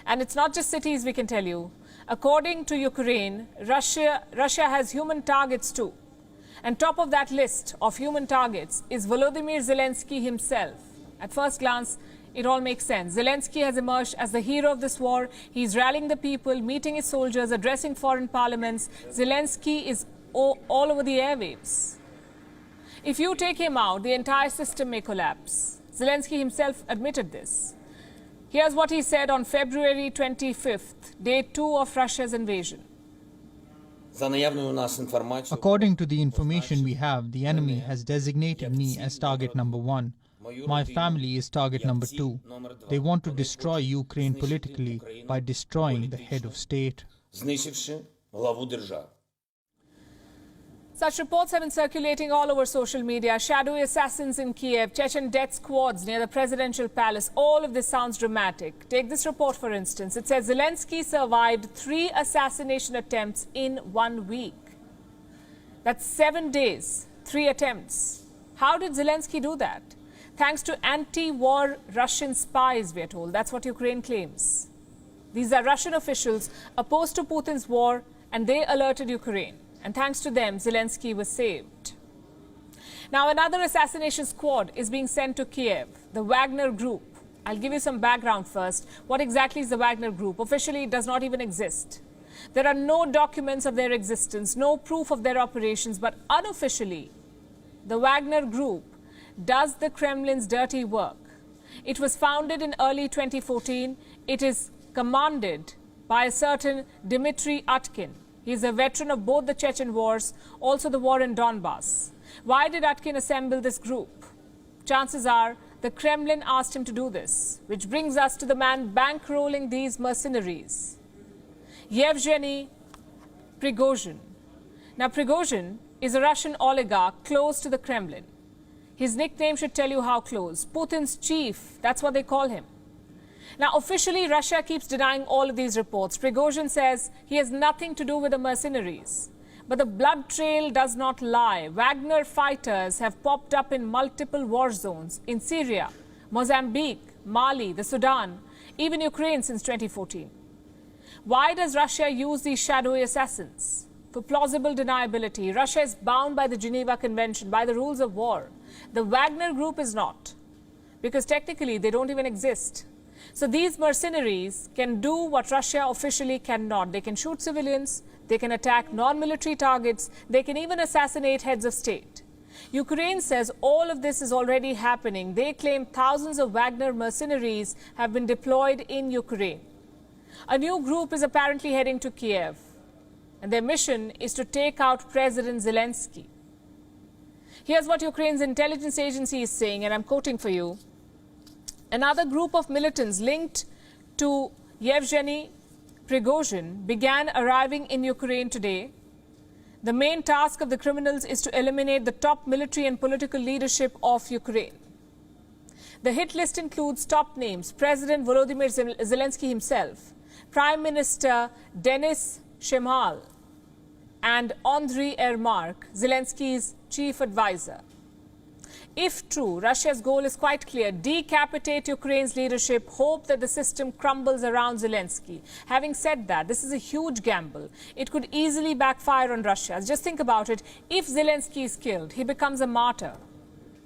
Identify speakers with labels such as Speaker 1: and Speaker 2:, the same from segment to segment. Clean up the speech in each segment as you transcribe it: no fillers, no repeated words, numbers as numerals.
Speaker 1: And it's not just cities, we can tell you. According to Ukraine, Russia has human targets too. And top of that list of human targets is Volodymyr Zelensky himself. At first glance, it all makes sense. Zelensky has emerged as the hero of this war. He's rallying the people, meeting his soldiers, addressing foreign parliaments. Zelensky is all over the airwaves. If you take him out, the entire system may collapse. Zelensky himself admitted this. Here's what he said on February 25th, day 2 of Russia's invasion.
Speaker 2: According to the information we have, the enemy has designated me as target number 1. My family is target number 2. They want to destroy Ukraine politically by destroying the head of state.
Speaker 1: Such reports have been circulating all over social media. Shadowy assassins in Kiev, Chechen death squads near the presidential palace. All of this sounds dramatic. Take this report, for instance. It says Zelensky survived 3 assassination attempts in 1 week. That's 7 days, 3 attempts. How did Zelensky do that? Thanks to anti-war Russian spies, we are told. That's what Ukraine claims. These are Russian officials opposed to Putin's war, and they alerted Ukraine. And thanks to them, Zelensky was saved. Now, another assassination squad is being sent to Kiev, the Wagner Group. I'll give you some background first. What exactly is the Wagner Group? Officially, it does not even exist. There are no documents of their existence, no proof of their operations, but unofficially, the Wagner Group does the Kremlin's dirty work. It was founded in early 2014. It is commanded by a certain Dmitry Utkin. He is a veteran of both the Chechen wars, also the war in Donbass. Why did Utkin assemble this group? Chances are the Kremlin asked him to do this, which brings us to the man bankrolling these mercenaries, Yevgeny Prigozhin. Now, Prigozhin is a Russian oligarch close to the Kremlin. His nickname should tell you how close. Putin's chief, that's what they call him. Now, officially, Russia keeps denying all of these reports. Prigozhin says he has nothing to do with the mercenaries. But the blood trail does not lie. Wagner fighters have popped up in multiple war zones in Syria, Mozambique, Mali, the Sudan, even Ukraine since 2014. Why does Russia use these shadowy assassins? For plausible deniability. Russia is bound by the Geneva Convention, by the rules of war. The Wagner Group is not, because technically they don't even exist. So these mercenaries can do what Russia officially cannot. They can shoot civilians, they can attack non-military targets, they can even assassinate heads of state. Ukraine says all of this is already happening. They claim thousands of Wagner mercenaries have been deployed in Ukraine. A new group is apparently heading to Kiev, and their mission is to take out President Zelensky. Here's what Ukraine's intelligence agency is saying, and I'm quoting for you. Another group of militants linked to Yevgeny Prigozhin began arriving in Ukraine today. The main task of the criminals is to eliminate the top military and political leadership of Ukraine. The hit list includes top names: President Volodymyr Zelensky himself, Prime Minister Denis Shmyhal, and Andriy Yermak, Zelensky's chief advisor. If true, Russia's goal is quite clear: decapitate Ukraine's leadership, hope that the system crumbles around Zelensky. Having said that, this is a huge gamble. It could easily backfire on Russia. Just think about it. If Zelensky is killed, he becomes a martyr,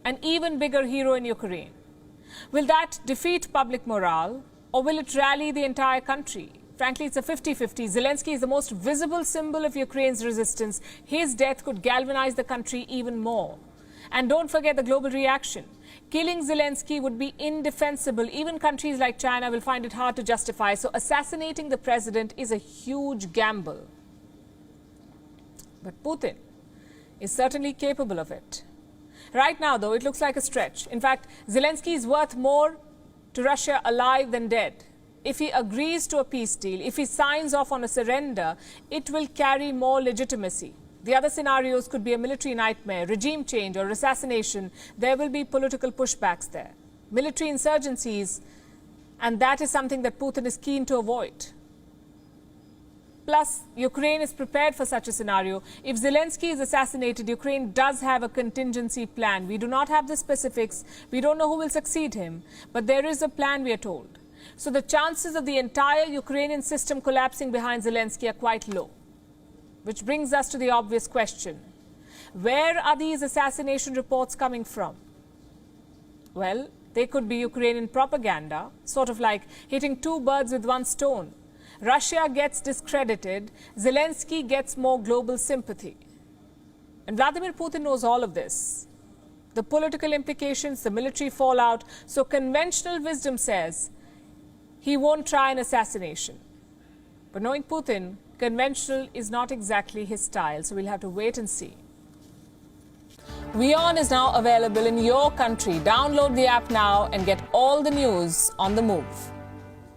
Speaker 1: an even bigger hero in Ukraine. Will that defeat public morale, or will it rally the entire country? Frankly, it's a 50-50. Zelensky is the most visible symbol of Ukraine's resistance. His death could galvanize the country even more. And don't forget the global reaction. Killing Zelensky would be indefensible. Even countries like China will find it hard to justify. So assassinating the president is a huge gamble. But Putin is certainly capable of it. Right now, though, it looks like a stretch. In fact, Zelensky is worth more to Russia alive than dead. If he agrees to a peace deal, if he signs off on a surrender, it will carry more legitimacy. The other scenarios could be a military nightmare, regime change, or assassination. There will be political pushbacks there, military insurgencies, and that is something that Putin is keen to avoid. Plus, Ukraine is prepared for such a scenario. If Zelensky is assassinated, Ukraine does have a contingency plan. We do not have the specifics. We don't know who will succeed him, but there is a plan, we are told. So the chances of the entire Ukrainian system collapsing behind Zelensky are quite low. Which brings us to the obvious question. Where are these assassination reports coming from? Well, they could be Ukrainian propaganda, sort of like hitting two birds with one stone. Russia gets discredited, Zelensky gets more global sympathy. And Vladimir Putin knows all of this. The political implications, the military fallout. So conventional wisdom says he won't try an assassination. But knowing Putin, conventional is not exactly his style, so we'll have to wait and see. WION is now available in your country. Download the app now and get all the news on the move.